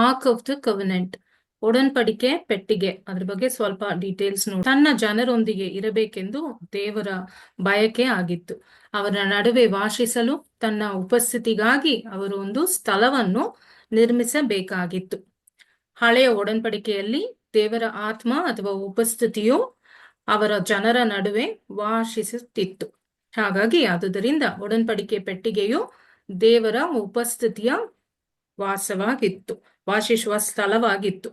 Arc of the covenant, ಒಡನ್ಪಡಿಕೆ ಪೆಟ್ಟಿಗೆ, ಅದ್ರ ಬಗ್ಗೆ ಸ್ವಲ್ಪ ಡೀಟೇಲ್ಸ್ ನೋಡಿ. ತನ್ನ ಜನರೊಂದಿಗೆ ಇರಬೇಕೆಂದು ದೇವರ ಬಯಕೆ ಆಗಿತ್ತು. ಅವರ ನಡುವೆ ವಾಸಿಸಲು ತನ್ನ ಉಪಸ್ಥಿತಿಗಾಗಿ ಅವರು ಒಂದು ಸ್ಥಳವನ್ನು ನಿರ್ಮಿಸಬೇಕಾಗಿತ್ತು. ಹಳೆಯ ಒಡನ್ಪಡಿಕೆಯಲ್ಲಿ ದೇವರ ಆತ್ಮ ಅಥವಾ ಉಪಸ್ಥಿತಿಯು ಅವರ ಜನರ ನಡುವೆ ವಾಸಿಸುತ್ತಿತ್ತು. ಹಾಗಾಗಿ ಆದುದರಿಂದ ಒಡನ್ಪಡಿಕೆ ಪೆಟ್ಟಿಗೆಯು ದೇವರ ಉಪಸ್ಥಿತಿಯ ವಾಸವಾಗಿತ್ತು, ವಾಸಿಸುವ ಸ್ಥಳವಾಗಿತ್ತು.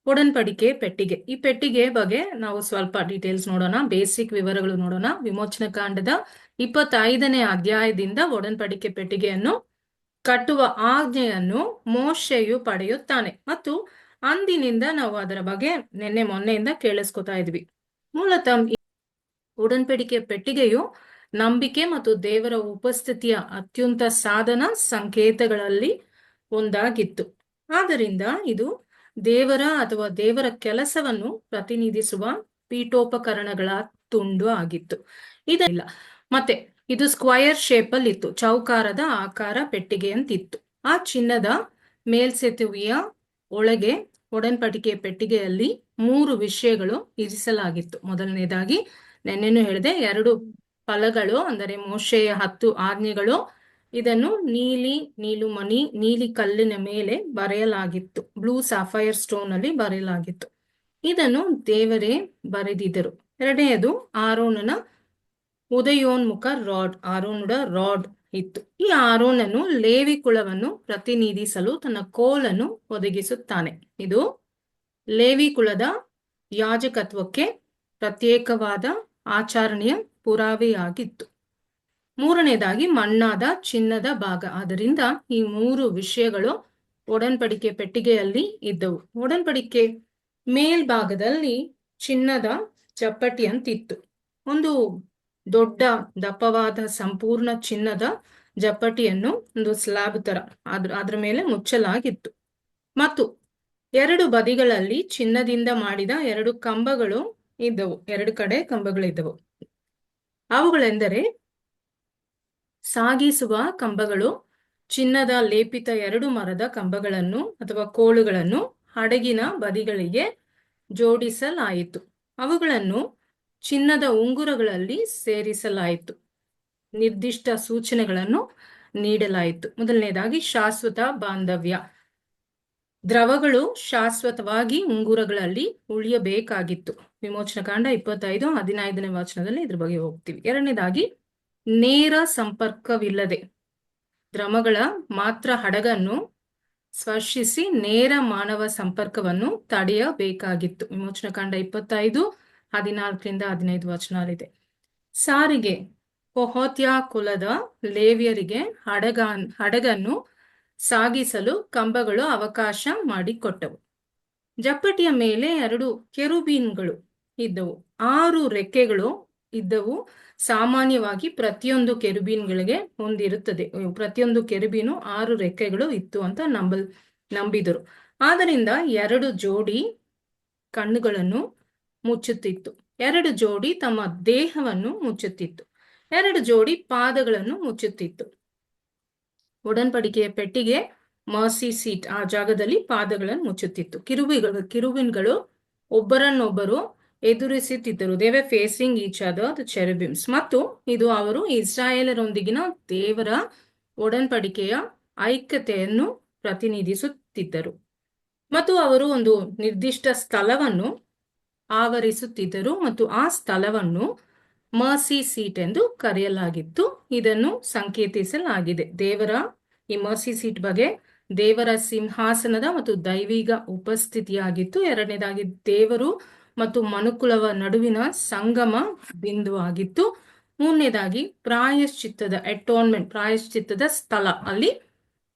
ಒಡನ್ಪಡಿಕೆ ಪೆಟ್ಟಿಗೆ, ಈ ಪೆಟ್ಟಿಗೆ ಬಗ್ಗೆ ನಾವು ಸ್ವಲ್ಪ ಡೀಟೇಲ್ಸ್ ನೋಡೋಣ, ಬೇಸಿಕ್ ವಿವರಗಳು ನೋಡೋಣ. ವಿಮೋಚನ ಕಾಂಡದ 25ನೇ ಅಧ್ಯಾಯದಿಂದ ಒಡನ್ಪಡಿಕೆ ಪೆಟ್ಟಿಗೆಯನ್ನು ಕಟ್ಟುವ ಆಜ್ಞೆಯನ್ನು ಮೋಶೆಯು ಪಡೆಯುತ್ತಾನೆ ಮತ್ತು ಅಂದಿನಿಂದ ನಾವು ಅದರ ಬಗ್ಗೆ ಮೊನ್ನೆಯಿಂದ ಕೇಳಿಸ್ಕೊತಾ ಇದ್ವಿ. ಮೂಲತಃ ಒಡನ್ಪಡಿಕೆ ಪೆಟ್ಟಿಗೆಯು ನಂಬಿಕೆ ಮತ್ತು ದೇವರ ಉಪಸ್ಥಿತಿಯ ಅತ್ಯುನ್ನತ ಸಾಧನ ಸಂಕೇತಗಳಲ್ಲಿ ಒಂದಾಗಿತ್ತು. ಆದ್ದರಿಂದ ಇದು ದೇವರ ಅಥವಾ ದೇವರ ಕೆಲಸವನ್ನು ಪ್ರತಿನಿಧಿಸುವ ಪೀಠೋಪಕರಣಗಳ ತುಂಡು ಆಗಿತ್ತು. ಇದಲ್ಲ ಮತ್ತೆ ಇದು ಸ್ಕ್ವಯರ್ ಶೇಪ್ ಅಲ್ಲಿ ಇತ್ತು, ಚೌಕಾರದ ಆಕಾರ ಪೆಟ್ಟಿಗೆ ಅಂತಿತ್ತು. ಆ ಚಿನ್ನದ ಮೇಲ್ಸೇತುವೆಯ ಒಳಗೆ ಒಡನ್ಪಡಿಕೆ ಪೆಟ್ಟಿಗೆಯಲ್ಲಿ 3 ವಿಷಯಗಳು ಇರಿಸಲಾಗಿತ್ತು. ಮೊದಲನೇದಾಗಿ ನೆನ್ನೆನು ಹೇಳಿದೆ, 2 ಫಲಗಳು ಅಂದರೆ ಮೋಶೆಯ 10 ಆಜ್ಞೆಗಳು. ಇದನ್ನು ನೀಲುಮಣಿ ನೀಲಿ ಕಲ್ಲಿನ ಮೇಲೆ ಬರೆಯಲಾಗಿತ್ತು, ಬ್ಲೂ ಸಾಫೈರ್ ಸ್ಟೋನ್ ಅಲ್ಲಿ ಬರೆಯಲಾಗಿತ್ತು. ಇದನ್ನು ದೇವರೇ ಬರೆದಿದ್ದರು. ಎರಡನೆಯದು ಆರೋನನ ಉದಯೋನ್ಮುಖ ರಾಡ್, ಆರೋನದ ರಾಡ್ ಇತ್ತು. ಈ ಆರೋನನು ಲೇವಿ ಕುಲವನ್ನು ಪ್ರತಿನಿಧಿಸಲು ತನ್ನ ಕೋಲನ್ನು ಒದಗಿಸುತ್ತಾನೆ. ಇದು ಲೇವಿ ಕುಲದ ಯಾಜಕತ್ವಕ್ಕೆ ಪ್ರತ್ಯೇಕವಾದ ಆಚರಣೆಯ ಪುರಾವೆಯಾಗಿತ್ತು. ಮೂರನೇದಾಗಿ ಮಣ್ಣಾದ ಚಿನ್ನದ ಭಾಗ. ಆದ್ದರಿಂದ ಈ 3 ವಿಷಯಗಳು ಒಡನ್ಪಡಿಕೆ ಪೆಟ್ಟಿಗೆಯಲ್ಲಿ ಇದ್ದವು. ಒಡನ್ಪಡಿಕೆ ಮೇಲ್ಭಾಗದಲ್ಲಿ ಚಿನ್ನದ ಚಪ್ಪಟಿ ಅಂತಿತ್ತು. ಒಂದು ದೊಡ್ಡ ದಪ್ಪವಾದ ಸಂಪೂರ್ಣ ಚಿನ್ನದ ಜಪ್ಪಟಿಯನ್ನು ಒಂದು ಸ್ಲ್ಯಾಬ್ ತರ ಅದ್ರ ಮೇಲೆ ಮುಚ್ಚಲಾಗಿತ್ತು. ಮತ್ತು 2 ಬದಿಗಳಲ್ಲಿ ಚಿನ್ನದಿಂದ ಮಾಡಿದ 2 ಕಂಬಗಳು ಇದ್ದವು, 2 ಕಡೆ ಕಂಬಗಳಿದ್ದವು. ಅವುಗಳೆಂದರೆ ಸಾಗಿಸುವ ಕಂಬಗಳು. ಚಿನ್ನದ ಲೇಪಿತ 2 ಮರದ ಕಂಬಗಳನ್ನು ಅಥವಾ ಕೋಲುಗಳನ್ನು ಹಡಗಿನ ಬದಿಗಳಿಗೆ ಜೋಡಿಸಲಾಯಿತು. ಅವುಗಳನ್ನು ಚಿನ್ನದ ಉಂಗುರಗಳಲ್ಲಿ ಸೇರಿಸಲಾಯಿತು. ನಿರ್ದಿಷ್ಟ ಸೂಚನೆಗಳನ್ನು ನೀಡಲಾಯಿತು. ಮೊದಲನೇದಾಗಿ ಶಾಶ್ವತ ಬಾಂಧವ್ಯ. ದ್ರವಗಳು ಶಾಶ್ವತವಾಗಿ ಉಂಗುರಗಳಲ್ಲಿ ಉಳಿಯಬೇಕಾಗಿತ್ತು. ವಿಮೋಚನ ಕಾಂಡ 25:15ನೇ ವಚನದಲ್ಲಿ ಇದ್ರ ಬಗ್ಗೆ ಹೋಗ್ತೀವಿ. ಎರಡನೇದಾಗಿ ನೇರ ಸಂಪರ್ಕವಿಲ್ಲದೆ ದ್ರವಗಳ ಮಾತ್ರ ಹಡಗನ್ನು ಸ್ಪರ್ಶಿಸಿ ನೇರ ಮಾನವ ಸಂಪರ್ಕವನ್ನು ತಡೆಯಬೇಕಾಗಿತ್ತು. ವಿಮೋಚನ ಕಾಂಡ 25:14-15 ವಚನವಿದೆ. ಸಾರಿಗೆ, ಕೊಹತ್ಯ ಕುಲದ ಲೇವಿಯರಿಗೆ ಹಡಗನ್ನು ಸಾಗಿಸಲು ಕಂಬಗಳು ಅವಕಾಶ ಮಾಡಿಕೊಟ್ಟವು. ಜಪ್ಪಟಿಯ ಮೇಲೆ 2 ಕೆರುಬೀನ್ಗಳು ಇದ್ದವು. 6 ರೆಕ್ಕೆಗಳು ಇದ್ದವು. ಸಾಮಾನ್ಯವಾಗಿ ಪ್ರತಿಯೊಂದು ಕೆರುಬೀನ್ಗಳಿಗೆ ಹೊಂದಿರುತ್ತದೆ. ಪ್ರತಿಯೊಂದು ಕೆರುಬೀನು 6 ರೆಕ್ಕೆಗಳು ಇತ್ತು ಅಂತ ನಂಬಿದರು. ಆದ್ದರಿಂದ 2 ಜೋಡಿ ಕಣ್ಣುಗಳನ್ನು ಮುಚ್ಚುತ್ತಿತ್ತು, 2 ಜೋಡಿ ತಮ್ಮ ದೇಹವನ್ನು ಮುಚ್ಚುತ್ತಿತ್ತು, 2 ಜೋಡಿ ಪಾದಗಳನ್ನು ಮುಚ್ಚುತ್ತಿತ್ತು. ಒಡನ್ಪಡಿಕೆಯ ಪೆಟ್ಟಿಗೆ ಮರ್ಸಿ ಸೀಟ್ ಆ ಜಾಗದಲ್ಲಿ ಪಾದಗಳನ್ನು ಮುಚ್ಚುತ್ತಿತ್ತು. ಕಿರುಬಿನ್ಗಳು ಒಬ್ಬರನ್ನೊಬ್ಬರು ಎದುರಿಸುತ್ತಿದ್ದರು. They were facing each other, the cherubims. ಮತ್ತು ಇದು ಅವರು ಇಸ್ರಾಯೇಲರೊಂದಿಗಿನ ದೇವರ ಒಡನ್ಪಡಿಕೆಯ ಐಕ್ಯತೆಯನ್ನು ಪ್ರತಿನಿಧಿಸುತ್ತಿದ್ದರು. ಮತ್ತು ಅವರು ಒಂದು ನಿರ್ದಿಷ್ಟ ಸ್ಥಳವನ್ನು ಆವರಿಸುತ್ತಿದ್ದರು ಮತ್ತು ಆ ಸ್ಥಳವನ್ನು ಮರ್ಸಿ ಸೀಟ್ ಎಂದು ಕರೆಯಲಾಗಿತ್ತು. ಇದನ್ನು ಸಂಕೇತಿಸಲಾಗಿದೆ. ದೇವರ ಈ ಮರ್ಸಿ ಸೀಟ್ ಬಗ್ಗೆ ದೇವರ ಸಿಂಹಾಸನದ ಮತ್ತು ದೈವಿಕ ಉಪಸ್ಥಿತಿಯಾಗಿತ್ತು. ಎರಡನೇದಾಗಿ ದೇವರು ಮತ್ತು ಮನುಕುಲವ ನಡುವಿನ ಸಂಗಮ ಬಿಂದು ಆಗಿತ್ತು. ಮೂರನೇದಾಗಿ ಪ್ರಾಯಶ್ಚಿತ್ತದ ಅಟೋನ್ಮೆಂಟ್, ಪ್ರಾಯಶ್ಚಿತ್ತದ ಸ್ಥಳ, ಅಲ್ಲಿ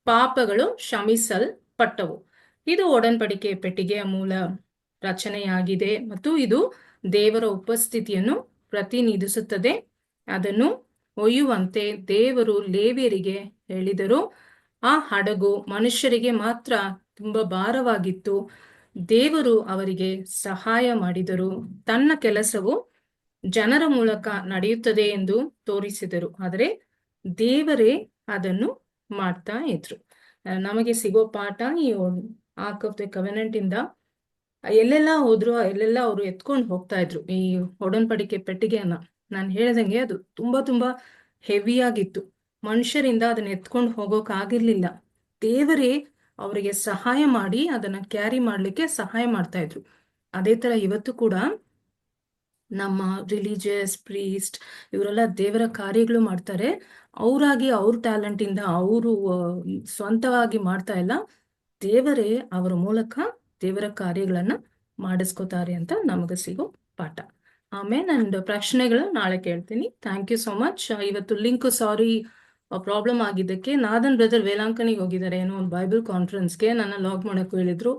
ಪಾಪಗಳು ಕ್ಷಮಿಸಲ್ಪಟ್ಟವು. ಇದು ಒಡನ್ಪಡಿಕೆ ಪೆಟ್ಟಿಗೆಯ ಮೂಲ ರಚನೆಯಾಗಿದೆ ಮತ್ತು ಇದು ದೇವರ ಉಪಸ್ಥಿತಿಯನ್ನು ಪ್ರತಿನಿಧಿಸುತ್ತದೆ. ಅದನ್ನು ಒಯ್ಯುವಂತೆ ದೇವರು ಲೇವಿಯರಿಗೆ ಹೇಳಿದರು. ಆ ಹಡಗು ಮನುಷ್ಯರಿಗೆ ಮಾತ್ರ ತುಂಬಾ ಭಾರವಾಗಿತ್ತು. ದೇವರು ಅವರಿಗೆ ಸಹಾಯ ಮಾಡಿದರು. ತನ್ನ ಕೆಲಸವು ಜನರ ಮೂಲಕ ನಡೆಯುತ್ತದೆ ಎಂದು ತೋರಿಸಿದರು. ಆದರೆ ದೇವರೇ ಅದನ್ನು ಮಾಡ್ತಾ ಇದ್ರು. ನಮಗೆ ಸಿಗೋ ಪಾಠ ಈ ಆರ್ಕ್ ಆಫ್ ದ ಕವೆನೆಂಟ್ ಇಂದ ಎಲ್ಲೆಲ್ಲ ಹೋದ್ರು ಎಲ್ಲೆಲ್ಲ ಅವರು ಎತ್ಕೊಂಡು ಹೋಗ್ತಾ ಇದ್ರು ಈ ಒಡன்பಡಿಕೆ ಪೆಟ್ಟಿಗೆಯನ್ನ. ನಾನು ಹೇಳ್ದಂಗೆ ಅದು ತುಂಬಾ ಹೆವಿ ಆಗಿತ್ತು. ಮನುಷ್ಯರಿಂದ ಅದನ್ನ ಎತ್ಕೊಂಡು ಹೋಗೋಕ್ ಆಗಿರ್ಲಿಲ್ಲ. ದೇವರೇ ಅವರಿಗೆ ಸಹಾಯ ಮಾಡಿ ಅದನ್ನ ಕ್ಯಾರಿ ಮಾಡ್ಲಿಕ್ಕೆ ಸಹಾಯ ಮಾಡ್ತಾ ಇದ್ರು. ಅದೇ ತರ ಇವತ್ತು ಕೂಡ ನಮ್ಮ ರಿಲಿಜಿಯಸ್ ಪ್ರೀಸ್ಟ್ ಇವರೆಲ್ಲ ದೇವರ ಕಾರ್ಯಗಳು ಮಾಡ್ತಾರೆ. ಅವರಾಗಿ ಅವ್ರ ಟ್ಯಾಲೆಂಟ್ ಇಂದ ಅವರು ಸ್ವಂತವಾಗಿ ಮಾಡ್ತಾ ಇಲ್ಲ, ದೇವರೇ ಅವರ ಮೂಲಕ ದೇವರ ಕಾರ್ಯಗಳನ್ನ ಮಾಡಿಸ್ಕೋತಾರೆ ಅಂತ ನಮಗೆ ಸಿಗೋ ಪಾಠ. ಆಮೇಲೆ ನನ್ನ ಪ್ರಶ್ನೆಗಳು ನಾಳೆ ಕೇಳ್ತೀನಿ. Thank you so much. ಇವತ್ತು ಲಿಂಕ್ ಸಾರಿ ಪ್ರಾಬ್ಲಮ್ ಆಗಿದ್ದಕ್ಕೆ ನಾದನ್ ಬ್ರದರ್ ವೇಲಾಂಕಣಿಗೆ ಹೋಗಿದ್ದಾರೆ ಏನೋ ಒಂದು ಬೈಬಲ್ ಕಾನ್ಫರೆನ್ಸ್ಗೆ. ನನ್ನ ಲಾಗ್ ಮಾಡಕ್ಕೆ ಹೇಳಿದ್ರು.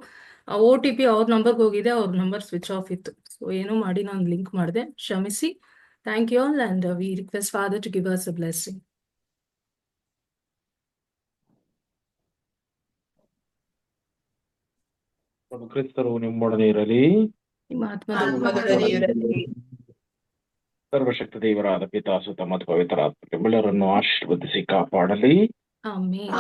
OTP ಅವ್ರ ನಂಬರ್ಗೆ ಹೋಗಿದೆ, ಅವ್ರ ನಂಬರ್ ಸ್ವಿಚ್ ಆಫ್ ಇತ್ತು. ಸೊ ಏನೋ ಮಾಡಿ ನಾನು ಲಿಂಕ್ ಮಾಡಿದೆ, ಕ್ಷಮಿಸಿ. Thank you all and we request father to give us a blessing. ಕ್ರಿಸ್ತರು ನಿಮ್ಮೊಡನೆ ಇರಲಿ. ನಿಮ್ಮ ಆತ್ಮದಲ್ಲಿ ಸರ್ವಶಕ್ತ ದೇವರಾದ ಪಿತಾ ಸುತ ಮತ್ತು ಪವಿತ್ರಾತ್ಮ ನಿಮ್ಮೆಲ್ಲರನ್ನು ಆಶೀರ್ವದಿಸಿ ಕಾಪಾಡಲಿ. Amen.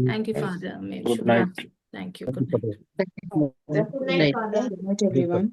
Thank you father. Amen. Good night. Thank you. Good night. Good night, everyone.